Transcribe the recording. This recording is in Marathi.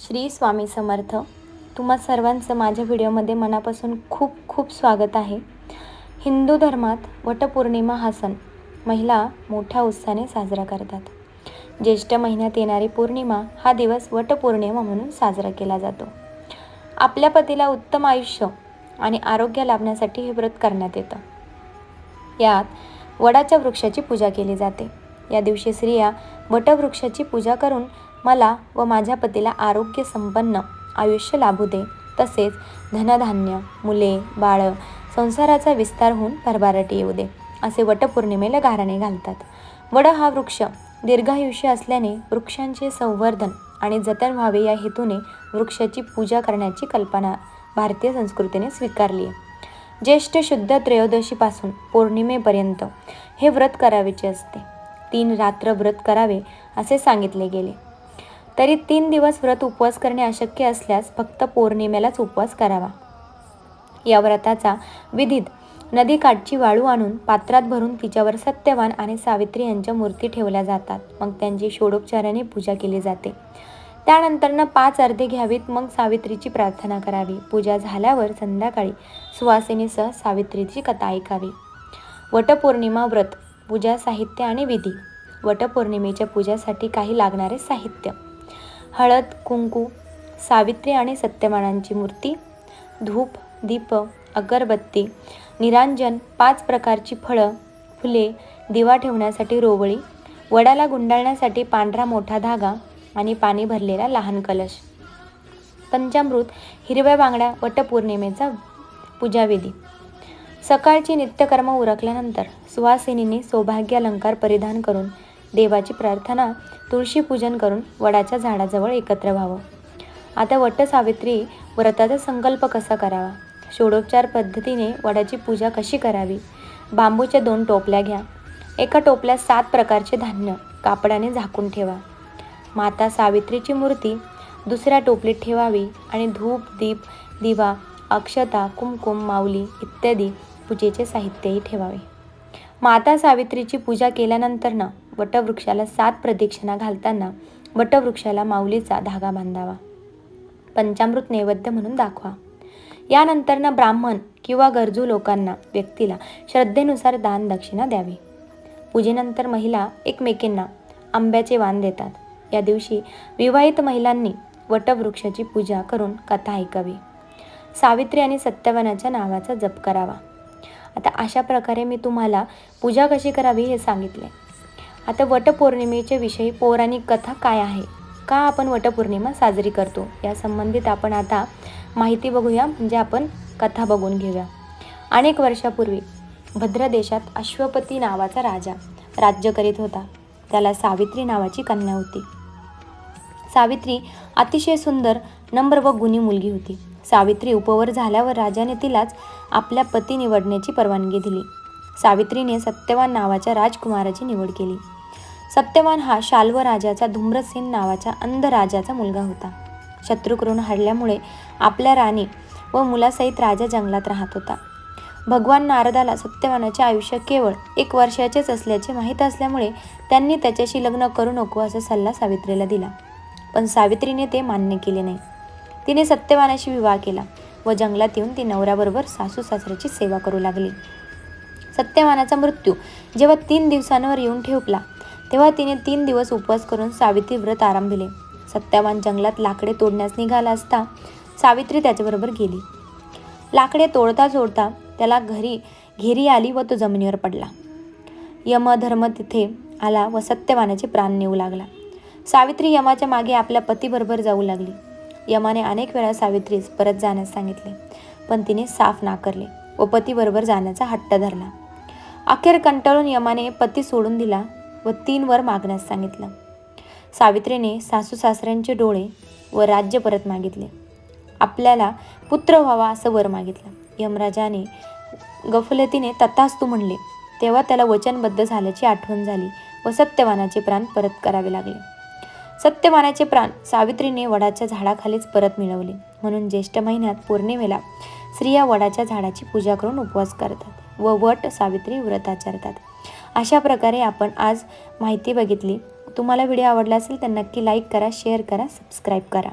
श्री स्वामी समर्थ. तुम्हा सर्वांचं माझ्या व्हिडिओमध्ये मनापासून खूप खूप स्वागत आहे. हिंदू धर्मात वटपौर्णिमा हा सण महिला मोठ्या उत्साहाने साजरा करतात. ज्येष्ठ महिन्यात येणारी पौर्णिमा हा दिवस वटपौर्णिमा म्हणून साजरा केला जातो. आपल्या पतीला उत्तम आयुष्य आणि आरोग्य लाभण्यासाठी हे व्रत करण्यात येतं. यात वडाच्या वृक्षाची पूजा केली जाते. या दिवशी स्त्रिया वटवृक्षाची पूजा करून मला व माझ्या पतीला आरोग्य संपन्न आयुष्य लाभू दे, तसेच धनधान्य, मुले, बाळं, संसाराचा विस्तार होऊन भरभराटी येऊ दे, असे वटपौर्णिमेला गाराणे घालतात. वड हा वृक्ष दीर्घायुष्य असल्याने वृक्षांचे संवर्धन आणि जतन व्हावे या हेतूने वृक्षाची पूजा करण्याची कल्पना भारतीय संस्कृतीने स्वीकारली आहे. ज्येष्ठ शुद्ध त्रयोदशीपासून पौर्णिमेपर्यंत हे व्रत करावेचे असते. 3 रात्र व्रत करावे असे सांगितले गेले. तरी 3 दिवस व्रत उपवास करणे अशक्य असल्यास फक्त पौर्णिमेलाच उपवास करावा. या व्रताचा विधीत नदीकाठची वाळू आणून पात्रात भरून तिच्यावर सत्यवान आणि सावित्री यांच्या मूर्ती ठेवल्या जातात. मग त्यांची षोडोपचाराने पूजा केली जाते. त्यानंतर 5 अर्घे घ्यावीत. मग सावित्रीची प्रार्थना करावी. पूजा झाल्यावर संध्याकाळी सुवासिनीसह सावित्रीची कथा ऐकावी. वटपौर्णिमा व्रत पूजा साहित्य आणि विधी. वटपौर्णिमेच्या पूजासाठी काही लागणारे साहित्य: हळद, कुंकू, सावित्री आणि सत्यवानांची मूर्ती, धूप, दीप, अगरबत्ती, निरांजन, 5 प्रकारची फळं, फुले, दिवा ठेवण्यासाठी रोवळी, वडाला गुंडाळण्यासाठी पांढरा मोठा धागा आणि पाणी भरलेला लहान कलश, पंचामृत, हिरव्या बांगड्या. वटपौर्णिमेचा पूजाविधी: सकाळची नित्यकर्म उरकल्यानंतर सुवासिनींनी सौभाग्य अलंकार परिधान करून देवाची प्रार्थना, तुळशी पूजन करून वडाच्या झाडाजवळ एकत्र व्हावं. आता वटसावित्री व्रताचा संकल्प कसा करावा? षोडोपचार पद्धतीने वडाची पूजा कशी करावी? बांबूच्या 2 टोपल्या घ्या. एका टोपल्यात 7 प्रकारचे धान्य कापडाने झाकून ठेवा. माता सावित्रीची मूर्ती दुसऱ्या टोपलीत ठेवावी आणि धूप, दीप, दिवा, अक्षता, कुमकुम, माऊली इत्यादी पूजेचे साहित्यही ठेवावे. माता सावित्रीची पूजा केल्यानंतर वटवृक्षाला 7 प्रदक्षिणा घालताना वटवृक्षाला माऊलीचा धागा बांधावा. पंचामृत नैवेद्य म्हणून दाखवा. यानंतर ब्राह्मण किंवा गरजू व्यक्तीला श्रद्धेनुसार दान दक्षिणा द्यावी. पूजेनंतर महिला एकमेकींना आंब्याचे वाण देतात. या दिवशी विवाहित महिलांनी वटवृक्षाची पूजा करून कथा ऐकावी. सावित्री आणि सत्यवानाच्या नावाचा जप करावा. आता अशा प्रकारे मी तुम्हाला पूजा कशी करावी हे सांगितले. आता वटपौर्णिमेच्या विषयी पौराणिक कथा काय आहे, का आपण वटपौर्णिमा साजरी करतो, या संबंधित आपण आता माहिती बघूया. म्हणजे आपण कथा बघून घेऊया. अनेक वर्षापूर्वी भद्र देशात अश्वपती नावाचा राजा राज्य करीत होता. त्याला सावित्री नावाची कन्या होती. सावित्री अतिशय सुंदर, नम्र व गुणी मुलगी होती. सावित्री उपवर झाल्यावर राजाने तिलाच आपला पती निवडण्याची परवानगी दिली. सावित्रीने सत्यवान नावाच्या राजकुमाराची निवड केली. सत्यवान हा शाल्व राजाचा धूम्रसेन नावाच्या अंध राजाचा मुलगा होता. शत्रुकडून हरल्यामुळे आपल्या राणी व मुलासहित राजा जंगलात राहत होता. भगवान नारदाला सत्यवानाचे आयुष्य केवळ 1 वर्षाचेच असल्याचे माहीत असल्यामुळे त्यांनी त्याच्याशी लग्न करू नको असा सल्ला सावित्रीला दिला. पण सावित्रीने ते मान्य केले नाही. तिने सत्यवानाशी विवाह केला व जंगलात येऊन ती नवऱ्याबरोबर सासू सासऱ्याची सेवा करू लागली. सत्यवानाचा मृत्यू जेव्हा 3 दिवसांवर येऊन ठेपला तेव्हा तिने 3 दिवस उपवास करून सावित्री व्रत आरंभिले. सत्यवान जंगलात लाकडे तोडण्यास निघाला असता सावित्री त्याच्याबरोबर गेली. लाकडे तोडता तोडता त्याला घेरी आली व तो जमिनीवर पडला. यमधर्म तिथे आला व सत्यवानाचे प्राण नेऊ लागला. सावित्री यमाच्या मागे आपल्या पतीबरोबर जाऊ लागली. यमाने अनेक वेळा सावित्रीस परत जाण्यास सांगितले, पण तिने साफ नाकारले व पतीबरोबर जाण्याचा हट्ट धरला. अखेर कंटाळून यमाने पती सोडून दिला व 3 वर मागण्यास सांगितलं. सावित्रीने सासू सासऱ्यांचे डोळे व राज्य परत मागितले. आपल्याला पुत्र व्हावा असं वर मागितलं. यमराजाने गफलतीने तथास्तु म्हणले. तेव्हा त्याला वचनबद्ध झाल्याची आठवण झाली व सत्यवानाचे प्राण परत करावे लागले. सत्यवानाचे प्राण सावित्रीने वडाच्या झाडाखालीच परत मिळवले. म्हणून ज्येष्ठ महिन्यात पौर्णिमेला स्त्रिया वडाच्या झाडाची पूजा करून उपवास करतात व वट सावित्री व्रत आचरतात. अशा प्रकारे आपण आज माहिती बघितली. तुम्हाला व्हिडिओ आवडला असेल तर नक्की लाईक करा, शेअर करा, सबस्क्राईब करा.